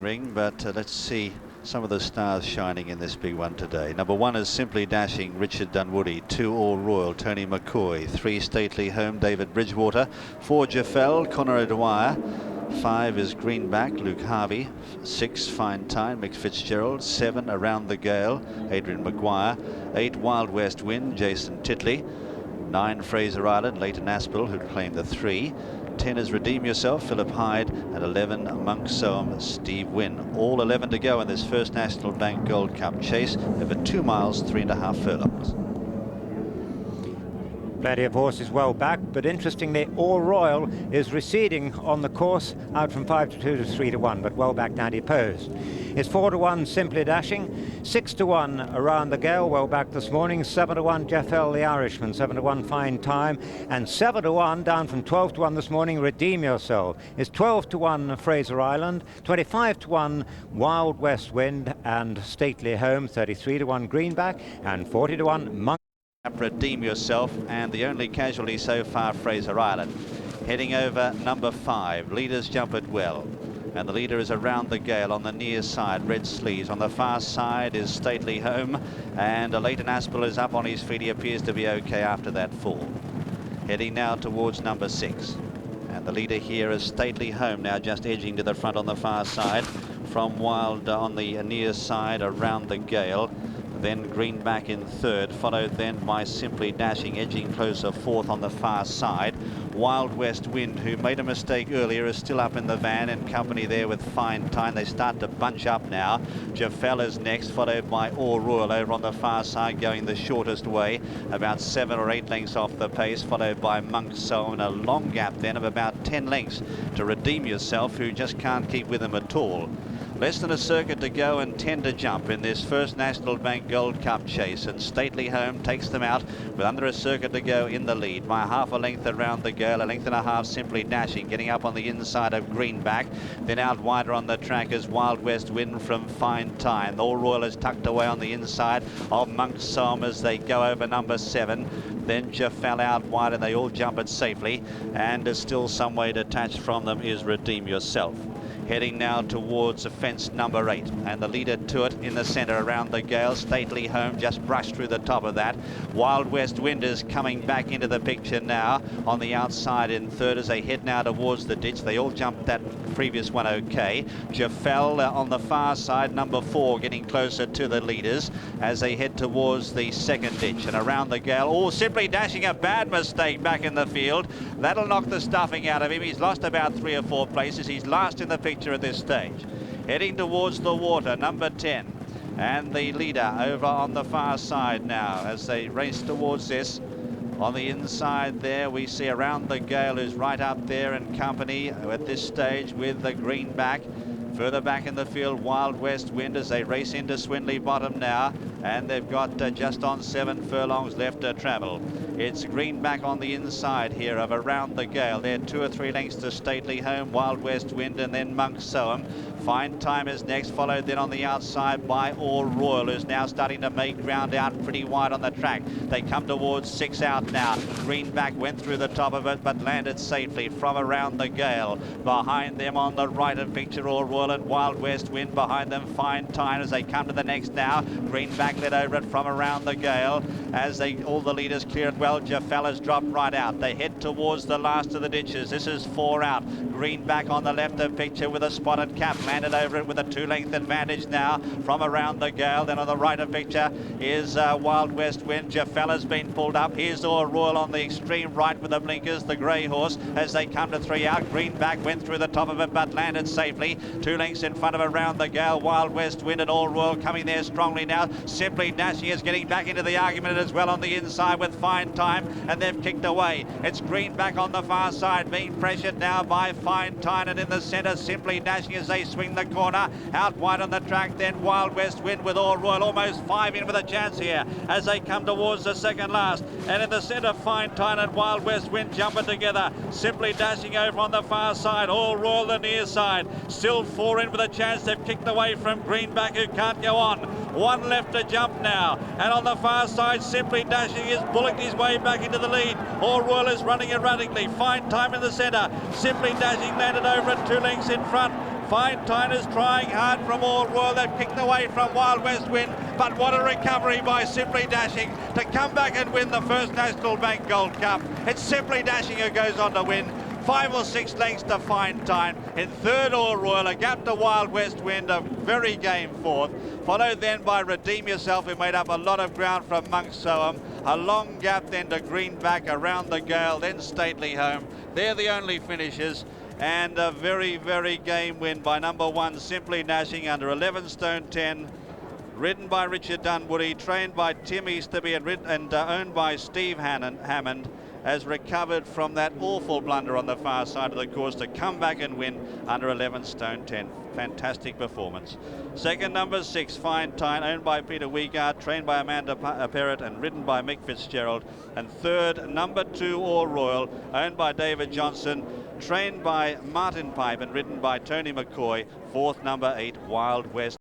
ring, but let's see some of the stars shining in this big one today. Number 1 is Simply Dashing, Richard Dunwoody. 2, All Royal, Tony McCoy. 3, Stately Home, David Bridgewater. 4, Jaffel, Conor O'Dwyer. 5 is Greenback, Luke Harvey. 6, Fine Time, Mick Fitzgerald. 7, Around the Gale, Adrian Maguire. 8, Wild West Wind, Jason Titley. 9, Fraser Island, Leighton Aspel, who claimed the 3. 10 is Redeem Yourself, Philip Hyde, and 11, Monk Soam, Steve Wynn. All 11 to go in this first National Bank Gold Cup chase over 2 miles, 3.5 furlongs. Plenty of horses well back, but interestingly, All Royal is receding on the course, out from 5 to 2 to 3 to 1, but well back now deposed. It's 4 to 1, Simply Dashing, 6 to 1, Around the Gale, well back this morning, 7 to 1, Jaffel the Irishman, 7 to 1, Fine Time, and 7 to 1, down from 12 to 1 this morning, Redeem Yourself. It's 12 to 1, Fraser Island, 25 to 1, Wild West Wind, and Stately Home, 33 to 1, Greenback, and 40 to 1, Monk. Redeem Yourself, and the only casualty so far, Fraser Island. Heading over number 5, leaders jump it well, and the leader is Around the Gale on the near side, red sleeves. On the far side is Stately Home, and Leighton Aspel is up on his feet. He appears to be okay after that fall. Heading now towards number 6, and the leader here is Stately Home, now just edging to the front on the far side. From Wild on the near side, Around the Gale. Then Greenback in 3rd, followed then by Simply Dashing, edging closer 4th on the far side. Wild West Wind, who made a mistake earlier, is still up in the van in company there with Fine Time. They start to bunch up now. Jaffel is next, followed by All Royal over on the far side, going the shortest way, about 7 or 8 lengths off the pace, followed by Monk Soam, and a long gap then of about 10 lengths to Redeem Yourself, who just can't keep with him at all. Less than a circuit to go and 10 to jump in this first National Bank Gold Cup chase, and Stately Home takes them out with under a circuit to go in the lead by half a length Around the Gale, a length and a half Simply Dashing, getting up on the inside of Greenback. Then out wider on the track is Wild West Wind from Fine Time. All Royal is tucked away on the inside of Monk Soam as they go over number 7. Then Jaffel out wide, and they all jump it safely, and there's still some way detached from them is Redeem Yourself. Heading now towards fence number 8, and the leader to it in the centre, Around the Gale. Stately Home just brushed through the top of that. Wild West Wind is coming back into the picture now on the outside in 3rd as they head now towards the ditch. They all jumped that previous one okay. Jaffel on the far side, number 4, getting closer to the leaders as they head towards the 2nd ditch. And Around the Gale, oh, Simply Dashing, a bad mistake back in the field. That'll knock the stuffing out of him. He's lost about 3 or 4 places. He's last in the picture at this stage. Heading towards the water, number 10, and the leader over on the far side now as they race towards this. On the inside there we see Around the Gale, who's right up there in company at this stage with the Greenback. Further back in the field, Wild West Wind as they race into Swindley Bottom now, and they've got just on 7 furlongs left to travel. It's Greenback on the inside here of Around the Gale. They're 2 or 3 lengths to Stately Home, Wild West Wind, and then Monk Soam. Fine Time is next, followed then on the outside by All Royal, who's now starting to make ground out pretty wide on the track. They come towards 6 out now. Greenback went through the top of it, but landed safely from Around the Gale. Behind them on the right of picture, All Royal and Wild West Wind. Behind them, Fine Time as they come to the next now. Greenback led over it from Around the Gale as all the leaders clear it well. Jaffel has dropped right out. They head towards the last of the ditches. This is 4 out. Greenback on the left of picture with a spotted cap. Landed over it with a 2-length advantage now from Around the Gale. Then on the right of picture is Wild West Wind. Jaffel has been pulled up. Here's All Royal on the extreme right with the blinkers, the grey horse, as they come to 3 out. Greenback went through the top of it but landed safely. 2 lengths in front of Around the Gale. Wild West Wind and All Royal coming there strongly now. Simply Dashing is getting back into the argument as well on the inside with Fine Time, and they've kicked away. It's Greenback on the far side being pressured now by Fine Time, and in the centre Simply Dashing as they swing the corner. Out wide on the track then Wild West Wind with All Royal, almost 5 in with a chance here as they come towards the second last. And in the centre, Fine Time and Wild West Wind jumping together. Simply Dashing over on the far side. All Royal the near side. Still 4 in with a chance. They've kicked away from Greenback, who can't go on. 1 left to jump now. And on the far side, Simply Dashing is bullocked his way back into the lead. All Royal is running erratically. Fine Time in the centre. Simply Dashing landed over at 2 lengths in front. Fine Time is trying hard from All Royal. They've kicked away from Wild West Wind, but what a recovery by Simply Dashing to come back and win the first National Bank Gold Cup. It's Simply Dashing who goes on to win. 5 or 6 lengths to Fine Time. In third, All Royal, a gap to Wild West Wind, a very game fourth. Followed then by Redeem Yourself, who made up a lot of ground from Monk Soham. A long gap then to Greenback, Around the Gale, then Stately Home. They're the only finishers. And a very, very game win by number 1, Simply Dashing, under 11 stone 10. Ridden by Richard Dunwoody, trained by Tim Easterby and owned by Steve Hammond, has recovered from that awful blunder on the far side of the course to come back and win under 11 stone 10. Fantastic performance. Second, number 6, Fine Time, owned by Peter Wiegard, trained by Amanda Perrott and ridden by Mick Fitzgerald. And third, number 2, All Royal, owned by David Johnson, trained by Martin Pipe and ridden by Tony McCoy. Fourth, number 8, Wild West.